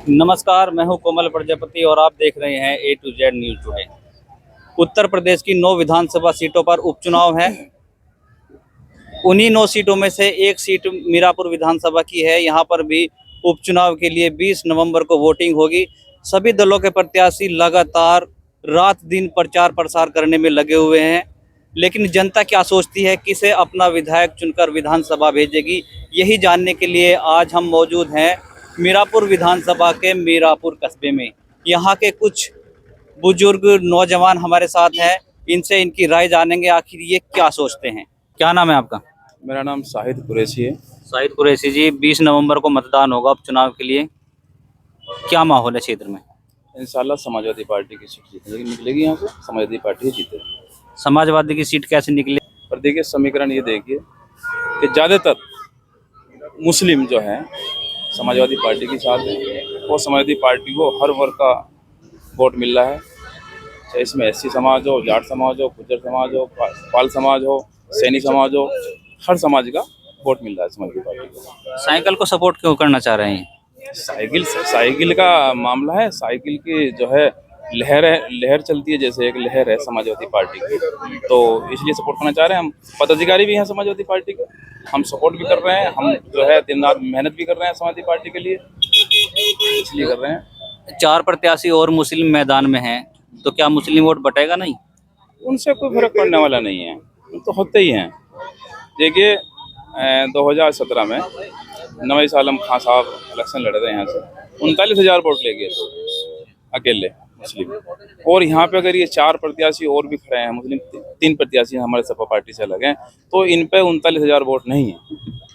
नमस्कार, मैं हूं कोमल प्रजापति और आप देख रहे हैं ए to Z news today. Uttar Pradesh की 9 विधानसभा सीटों पर उपचुनाव है। उन्हीं 9 सीटों में से एक सीट मीरापुर विधानसभा की है। यहां पर भी उपचुनाव के लिए 20 नवंबर को वोटिंग होगी। सभी दलों के प्रत्याशी लगातार रात दिन प्रचार प्रसार करने में लगे हुए हैं, लेकिन जनता क्या सोचती है, किसे अपना विधायक चुनकर विधानसभा भेजेगी, यही जानने के लिए आज हम मौजूद हैं मीरापुर विधानसभा के मीरापुर कस्बे में। यहाँ के कुछ बुजुर्ग नौजवान हमारे साथ हैं, इनसे इनकी राय जानेंगे आखिर ये क्या सोचते हैं। क्या नाम है आपका? मेरा नाम शाहिद कुरैशी है। शाहिद कुरैशी जी, 20 नवंबर को मतदान होगा उपचुनाव के लिए, क्या माहौल है क्षेत्र में? इंशाल्लाह समाजवादी पार्टी की सीट जीतेगी, निकलेगी यहाँ से समाजवादी पार्टी ही जीतेगी। समाजवादी की सीट कैसे निकली? पर देखिए समीकरण ये देखिए कि ज़्यादातर मुस्लिम जो हैं समाजवादी पार्टी के साथ हैं और समाजवादी पार्टी को हर वर्ग का वोट मिल रहा है, चाहे इसमें एससी समाज हो, जाट समाज हो, गुज्जर समाज हो, पाल समाज हो, सैनी समाज हो, हर समाज का वोट मिल रहा है समाजवादी पार्टी को। साइकिल को सपोर्ट क्यों करना चाह रहे हैं? साइकिल का मामला है। साइकिल की जो है लहर चलती है, जैसे एक लहर है समाजवादी पार्टी की, तो इसलिए सपोर्ट करना चाह रहे हैं। हम पदाधिकारी भी हैं समाजवादी पार्टी के, हम सपोर्ट भी कर रहे हैं, हम जो है दिन रात मेहनत भी कर रहे हैं समाजवादी पार्टी के लिए, इसलिए कर रहे हैं। 4 प्रत्याशी और मुस्लिम मैदान में हैं, तो क्या मुस्लिम वोट बटेगा नहीं? उनसे कोई फर्क पड़ने वाला नहीं है, तो होते ही हैं। देखिए 2017 में नवाज़ आलम खान साहब इलेक्शन लड़ रहे हैं, यहाँ से 39,000 वोट ले गए अकेले मुस्लिम। और यहाँ पे अगर ये 4 प्रत्याशी और भी खड़े हैं मुस्लिम, 3 प्रत्याशी हमारे सपा पार्टी से अलग हैं, तो इन पे 39,000 वोट नहीं है।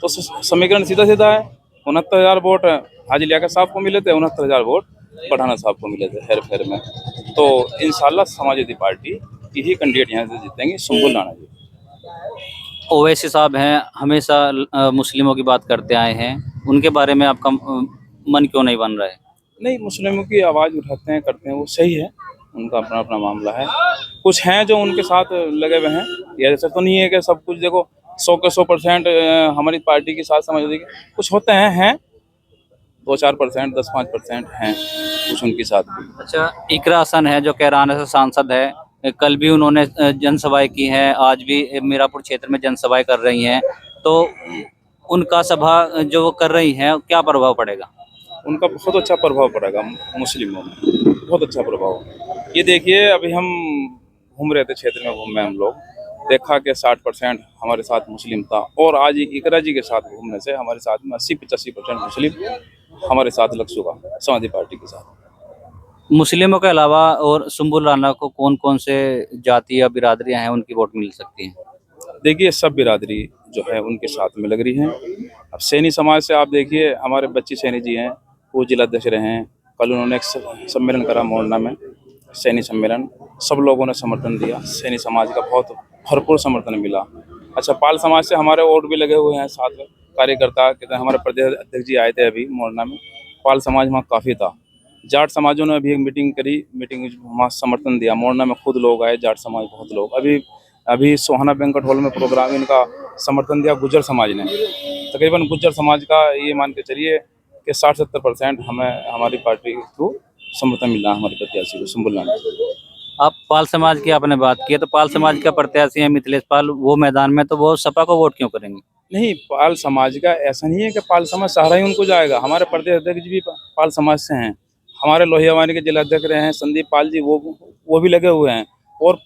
तो समीकरण सीधा सीधा है। 69,000 वोट हाजी लियाकत साहब को मिले थे, 69,000 वोट पठाना साहब को मिले थे हेर फेर में। तो इंशाल्लाह समाजवादी पार्टी की ही कैंडिडेट यहाँ से जीतेंगे, सुंबुल राणा जी। ओवैसी साहब हैं, हमेशा मुस्लिमों की बात करते आए हैं, उनके बारे में आपका मन क्यों नहीं बन रहा है? नहीं, मुस्लिमों की आवाज़ उठाते हैं, करते हैं, वो सही है, उनका अपना अपना मामला है। कुछ हैं जो उनके साथ लगे हुए हैं, ये ऐसा तो नहीं है कि सब कुछ देखो 100 के 100% हमारी पार्टी के साथ समझ के कुछ होते हैं 2-4%, 10-5% हैं कुछ उनके साथ भी। अच्छा, इकरा हसन है जो कैराना से सांसद है, कल भी उन्होंने जनसभाएं की हैं, आज भी मीरापुर क्षेत्र में जनसभाएं कर रही हैं, तो उनका सभा जो वो कर रही हैं क्या प्रभाव पड़ेगा? उनका बहुत अच्छा प्रभाव पड़ेगा मुस्लिमों में, बहुत अच्छा प्रभाव। ये देखिए अभी हम घूम रहे थे क्षेत्र में, घूमे हम लोग, देखा कि 60% हमारे साथ मुस्लिम था, और आज इकरा जी के साथ घूमने से हमारे साथ में 80-85% मुस्लिम हमारे साथ लग चुका समाजवादी पार्टी के साथ। मुस्लिमों के अलावा और सुंबुल राणा को कौन कौन से जाति या बिरादरियां हैं उनकी वोट मिल सकती हैं? देखिए सब बिरादरी जो है उनके साथ में लग रही हैं। अब सैनी समाज से आप देखिए, हमारे बच्ची सैनी जी हैं, वो जिलाध्यक्ष रहे हैं। कल उन्होंने एक सम्मेलन करा मोरना में, सैनी सम्मेलन, सब लोगों ने समर्थन दिया, सैनी समाज का बहुत भरपूर समर्थन मिला। अच्छा, पाल समाज से हमारे वोट भी लगे हुए हैं साथ में, कार्यकर्ता कहते हैं, हमारे प्रदेश अध्यक्ष जी आए थे अभी मोरना में, पाल समाज वहाँ काफ़ी था। जाट समाजों ने अभी एक मीटिंग करी, मीटिंग वहाँ समर्थन दिया, मोरना में खुद लोग आए, जाट समाज बहुत लोग। अभी सोहाना बैंक्वेट हॉल में प्रोग्राम इनका समर्थन दिया गुज्जर समाज ने। तकरीबन गुज्जर समाज का ये मान के चलिए कि 60-70% हमें हमारी पार्टी को समर्थन मिला, हमारे प्रत्याशी को सुंबुल राणा। आप पाल समाज की आपने बात की है, तो पाल समाज का प्रत्याशी है मिथिलेश पाल, वो मैदान में, तो वो सपा को वोट क्यों करेंगे? नहीं, पाल समाज का ऐसा नहीं है कि पाल समाज सहारा ही उनको जाएगा। हमारे प्रदेश अध्यक्ष भी पाल समाज से हैं, हमारे लोहियावानी के जिलाध्यक्ष रहे हैं संदीप पाल जी, वो भी लगे हुए हैं, और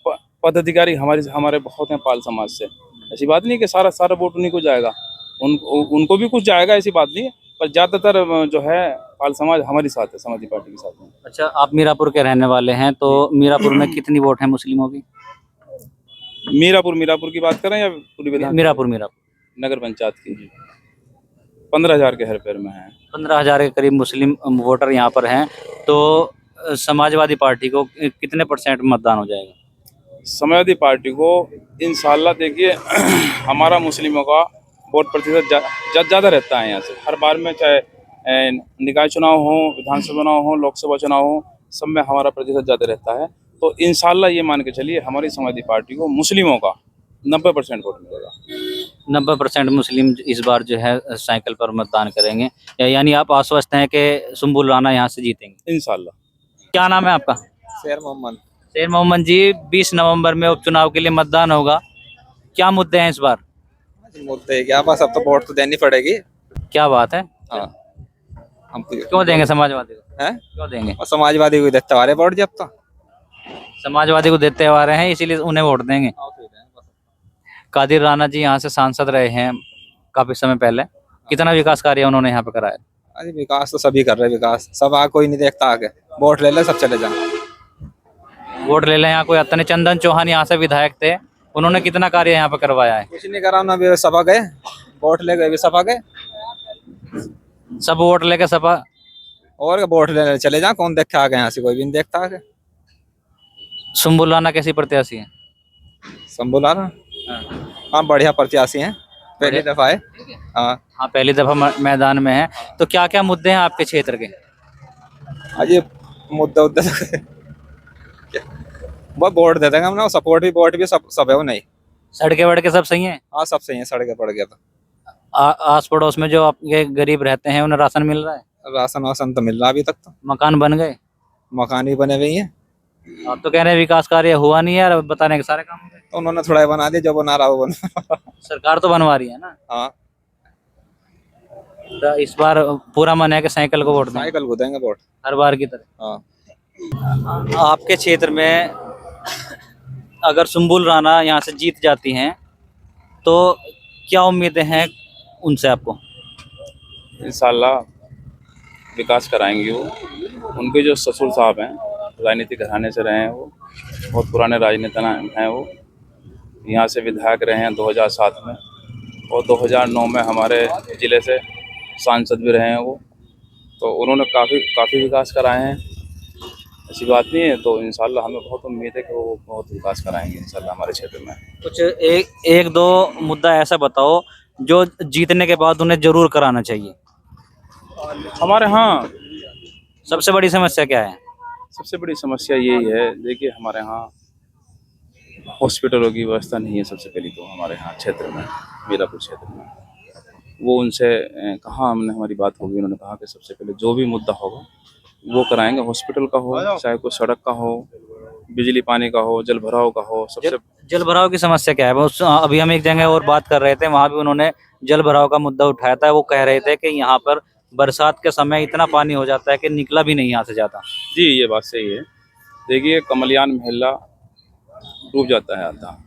पदाधिकारी हमारे बहुत हैं पाल समाज से। ऐसी बात नहीं कि सारा वोट उन्हीं को जाएगा, उनको भी कुछ जाएगा, ऐसी बात नहीं है, पर ज़्यादातर जो है पाल समाज हमारे साथ है, समाजवादी पार्टी के साथ में। अच्छा, आप मीरापुर के रहने वाले हैं, तो मीरापुर में कितनी वोट है मुस्लिमों की? मीरापुर की बात करें या पूरी विधान? मीरापुर नगर पंचायत की 15,000 के हेर फेर में है। 15,000 के करीब मुस्लिम वोटर यहाँ पर हैं, तो समाजवादी पार्टी को कितने % मतदान हो जाएगा? समाजवादी पार्टी को इंशाल्लाह देखिए हमारा मुस्लिमों का वोट प्रतिशत ज़्यादा रहता है यहाँ से हर बार में, चाहे निकाय चुनाव हो, विधानसभा चुनाव हो, लोकसभा चुनाव हो, सब में हमारा प्रतिशत ज़्यादा रहता है। तो इंशाल्लाह ये मान के चलिए हमारी समाजवादी पार्टी को मुस्लिमों का 90% वोट मिलेगा। 90% मुस्लिम इस बार जो है साइकिल पर मतदान करेंगे, यानी आप आश्वस्त हैं कि सुम्बुल राणा यहाँ से जीतेंगे। इंशाल्लाह। क्या नाम है आपका? शेर मोहम्मद। शेर मोहम्मद जी, 20 नवंबर में उपचुनाव के लिए मतदान होगा, क्या मुद्दे हैं इस बार? मुद्दे क्या, बस अब तो वोट तो देनी पड़ेगी। क्या बात है, हाँ, हम तो क्यों देंगे समाजवादी को? हैं, क्यों देंगे? और समाजवादी को देते आ रहे वोट जब तो। समाजवादी को देते आ रहे हैं इसीलिए उन्हें वोट देंगे। कादिर राणा जी यहाँ से सांसद रहे हैं काफी समय पहले, कितना विकास कार्य उन्होंने यहाँ पे कराया? अरे विकास तो सभी कर रहे, विकास सब कोई नहीं देखता आगे, वोट ले ले सब चले जाए। वोट ले लें, यहाँ कोई आता नहीं। चंदन चौहान यहाँ से विधायक थे, उन्होंने कितना कार्य यहाँ पे करवाया है? कुछ नहीं करा ना, भी सभा गए, वोट ले गए, भी सभा गए, सब वोट लेके सपा। और वोट ले ले चले जाए, कौन देखे आगे, यहाँ से कोई भी नहीं देखता आगे। सुम्बुल राणा कैसी प्रत्याशी है? संबुला ना, हाँ बढ़िया प्रत्याशी हैं, पहली दफा है। हाँ, हाँ, पहली दफा मैदान में है, तो क्या क्या मुद्दे हैं आपके क्षेत्र के? आज ये मुद्दा वो वोट दे देंगे हम ना, सपोर्ट भी वोट भी सब है वो, नहीं। सड़के वड़के सब सही हैं? हाँ सब सही है, सड़कें पड़ गया तो। आस पड़ोस में जो आपके गरीब रहते हैं उन्हें राशन मिल रहा है? राशन वासन तो मिल रहा अभी तक तो, मकान बन गए? मकान भी बने हुए हैं। आप तो कह रहे हैं विकास कार्य हुआ नहीं है, बता रहे हैं कि सारे काम हो गए। तो उन्होंने थोड़ा बना दिया, जो बना रहा वो बना। सरकार तो बनवा रही है ना। हाँ, तो इस बार पूरा मन है कि साइकिल को वोट दें, साइकिल को देंगे वोट। हर बार की तरह। हाँ, आपके क्षेत्र में अगर सुम्बुल राणा यहाँ से जीत जाती हैं तो क्या उम्मीदें हैं उनसे आपको? इंशाल्लाह विकास कराएंगे वो। उनके जो ससुर साहब हैं, राजनीतिक घराने से रहे हैं वो, बहुत पुराने राजनेता हैं वो। यहाँ से विधायक रहे हैं 2007 में, और 2009 में हमारे ज़िले से सांसद भी रहे हैं वो। तो उन्होंने काफ़ी विकास कराए हैं, ऐसी बात नहीं है। तो इंशाल्लाह हमें बहुत उम्मीद है कि वो बहुत विकास कराएंगे इंशाल्लाह हमारे क्षेत्र में। कुछ एक दो मुद्दा ऐसा बताओ जो जीतने के बाद उन्हें जरूर कराना चाहिए। हमारे यहाँ सबसे बड़ी समस्या क्या है? सबसे बड़ी समस्या यही है, देखिए हमारे यहाँ हॉस्पिटलों की व्यवस्था नहीं है। सबसे पहली तो हमारे यहाँ क्षेत्र में, मीरापुर क्षेत्र में, वो उनसे कहा हमने, हमारी बात होगी, उन्होंने कहा कि सबसे पहले जो भी मुद्दा होगा वो कराएंगे। हॉस्पिटल का हो, चाहे कोई सड़क का हो, बिजली पानी का हो, जल भराव का हो। सबसे जल भराव की समस्या क्या है? अभी हम एक जगह और बात कर रहे थे, वहां भी उन्होंने जल भराव का मुद्दा उठाया था। वो कह रहे थे कि यहाँ पर बरसात के समय इतना पानी हो जाता है कि निकला भी नहीं यहाँ से जाता। जी, ये बात सही है। देखिए कमलियान महल्ला डूब जाता है आधा,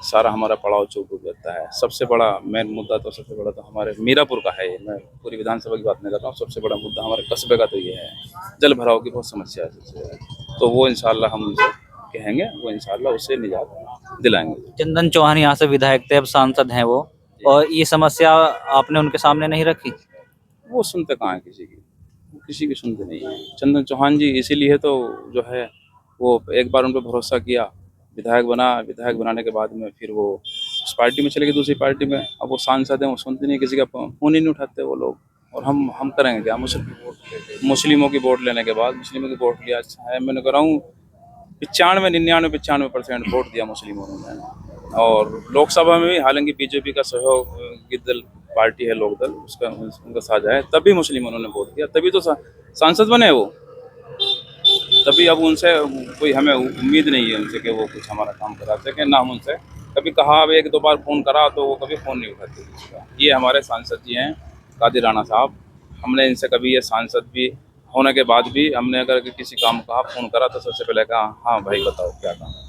सारा हमारा पड़ाव चौक डूब जाता है। सबसे बड़ा मेन मुद्दा तो, सबसे बड़ा तो हमारे मीरापुर का है। ये मैं पूरी विधानसभा की बात नहीं कर रहा हूँ, सबसे बड़ा मुद्दा हमारे कस्बे का तो ये है, जल भराव की बहुत समस्या है सबसे ज़्यादा। तो वो इंशाल्लाह हम उनसे कहेंगे, वो इंशाल्लाह उससे निजात दिलाएंगे। चंदन चौहान यहाँ से विधायक थे, अब सांसद हैं वो, और ये समस्या आपने उनके सामने नहीं रखी? वो सुनते कहाँ है किसी की सुनते नहीं है। चंदन चौहान जी इसीलिए तो जो है वो एक बार उन पर भरोसा किया, विधायक विधायक बनाने के बाद में फिर वो उस पार्टी में चले गए, दूसरी पार्टी में। अब वो सांसद हैं, वो सुनते नहीं, किसी का फोन ही नहीं उठाते वो लोग। और हम करेंगे क्या? मुस्लिमों की वोट लेने के बाद, मुस्लिमों की वोट लिया। अच्छा है, मैंने कह रहा हूँ 95% वोट दिया मुस्लिमों ने। और लोकसभा में भी हालांकि बीजेपी का सहयोगी दल पार्टी है, लोकदल, उसका उनका साझा है, तभी मुस्लिम उन्होंने वोट दिया, तभी तो सांसद बने वो। तभी अब उनसे कोई हमें उम्मीद नहीं है उनसे कि वो कुछ हमारा काम कराते कि ना। हम उनसे कभी कहा, अब 1-2 बार फ़ोन करा तो वो कभी फ़ोन नहीं उठाते। ये हमारे सांसद जी हैं कादिर राणा साहब। हमने इनसे कभी, ये सांसद भी होने के बाद भी, हमने अगर किसी काम का फ़ोन करा तो सबसे पहले कहा, हाँ भाई बताओ क्या काम है।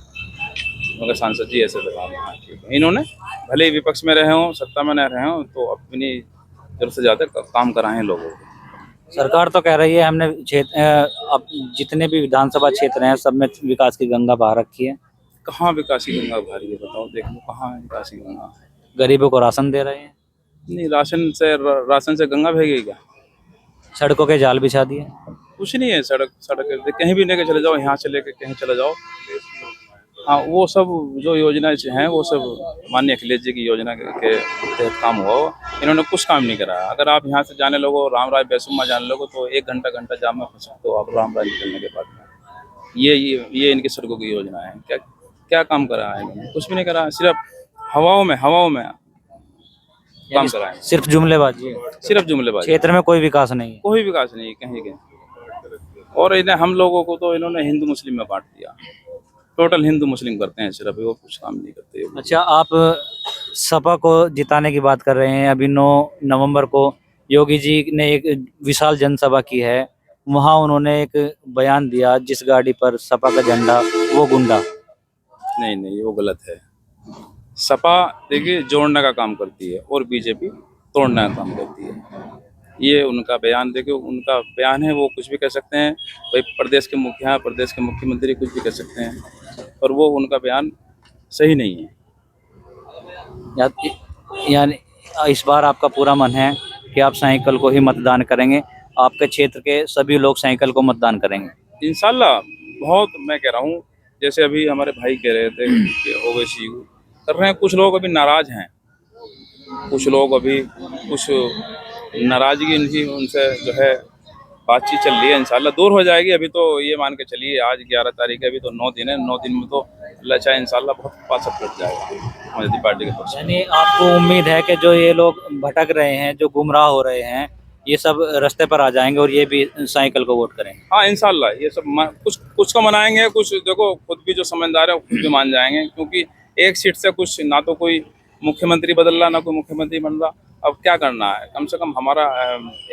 मगर सांसद जी ऐसे काम इन्होंने भले ही विपक्ष में रहे हों, सत्ता में न रहे हों, तो अपनी जरूरत से ज़्यादा काम कराएं लोगों को। सरकार तो कह रही है हमने अब जितने भी विधानसभा क्षेत्र हैं सब में विकास की गंगा बहा रखी है। कहाँ विकास की गंगा बहा रही है बताओ, देख लो कहाँ है विकास की गंगा? गरीबों को राशन दे रहे हैं। नहीं, राशन से गंगा बहेगी क्या? सड़कों के जाल बिछा दिए। कुछ नहीं है। सड़क कहीं भी लेके चले जाओ, यहाँ से लेके कहीं चले जाओ। हाँ, वो सब जो योजनाएं हैं वो सब माननीय अखिलेश जी की योजना के तहत काम हुआ हो। इन्होंने कुछ काम नहीं करा। अगर आप यहाँ से जाने लगो, रामराज बैसुमा जाने लगो, तो 1 घंटा जाम में फंसा तो आप रामराज निकलने के बाद में। ये इनकी सड़कों की योजना है। क्या काम करा है इन्होंने? कुछ भी नहीं करा। सिर्फ हवाओं में काम कराएंगे। सिर्फ जुमलेबाजी है, सिर्फ जुमलेबाजी, क्षेत्र में कोई विकास नहीं है। कोई विकास नहीं कहीं के। और इन्हें हम लोगों को तो इन्होंने हिंदू मुस्लिम में बांट दिया, टोटल हिंदू मुस्लिम करते हैं सिर्फ, वो कुछ काम नहीं करते। अच्छा, आप सपा को जिताने की बात कर रहे हैं। अभी 9 नवंबर को योगी जी ने एक विशाल जनसभा की है, वहां उन्होंने एक बयान दिया, जिस गाड़ी पर सपा का झंडा वो गुंडा। नहीं नहीं, वो गलत है। सपा देखिए जोड़ने का काम करती है और बीजेपी तोड़ने का काम करती है। ये उनका बयान देखिए, उनका बयान है, वो कुछ भी कह सकते हैं भाई, प्रदेश के मुखिया, प्रदेश के मुख्यमंत्री कुछ भी कह सकते हैं, पर वो उनका बयान सही नहीं है। यानी इस बार आपका पूरा मन है कि आप साइकिल को ही मतदान करेंगे, आपके क्षेत्र के सभी लोग साइकिल को मतदान करेंगे? इंशाल्लाह। बहुत, मैं कह रहा हूँ, जैसे अभी हमारे भाई कह रहे थे कि ओवैसी कर रहे हैं, कुछ लोग अभी नाराज हैं, कुछ लोग अभी कुछ नाराजगी इनकी उनसे जो है बातचीत चल रही है, इंशाल्लाह दूर हो जाएगी। अभी तो ये मान के चलिए, आज 11 तारीख है, अभी तो 9 दिन है, 9 दिन में तो अल्लाह चाहे इंशाल्लाह बहुत पासा फट जाएगा समाजवादी पार्टी के पक्ष में। यानी आपको उम्मीद है कि जो ये लोग भटक रहे हैं, जो गुमराह हो रहे हैं, ये सब रास्ते पर आ जाएंगे और ये भी साइकिल को वोट करेंगे? हाँ इंशाल्लाह, ये सब कुछ को मनाएंगे, कुछ देखो खुद भी जो समझदार है वो खुद भी मान जाएंगे, क्योंकि एक सीट से कुछ ना तो कोई मुख्यमंत्री बदल रहा, ना कोई मुख्यमंत्री बन रहा। अब क्या करना है, कम से कम हमारा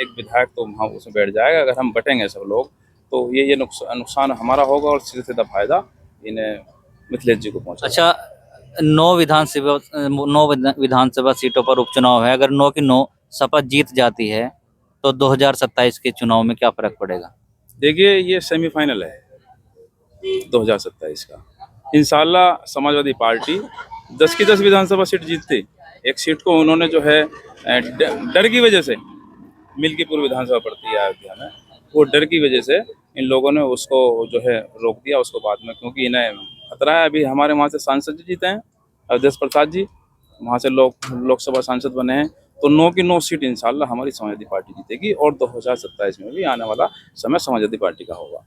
एक विधायक तो वहाँ उसमें बैठ जाएगा। अगर हम बटेंगे सब लोग तो ये नुकसान हमारा होगा और सीधे सीधा फायदा इन्हें मिथिलेश जी को पहुँचा। अच्छा, 9 विधानसभा सीटों पर उपचुनाव है। अगर 9 की 9 सपा जीत जाती है तो 2027 के चुनाव में क्या फर्क पड़ेगा? देखिए, ये सेमीफाइनल है 2027 का। इंशाल्लाह समाजवादी पार्टी 10 की 10 विधानसभा सीट जीतती। एक सीट को उन्होंने जो है डर की वजह से, मिल्कीपुर विधानसभा पड़ती है अयोध्या में, वो डर की वजह से इन लोगों ने उसको जो है रोक दिया उसको बाद में, क्योंकि इन्हें खतरा है। अभी हमारे वहाँ से सांसद जी जीते हैं, अवधेश प्रसाद जी, वहाँ से लोकसभा सांसद बने हैं, तो 9 की 9 सीट इंशाल्लाह हमारी समाजवादी पार्टी जीतेगी और 2027 में भी आने वाला समय समाजवादी पार्टी का होगा।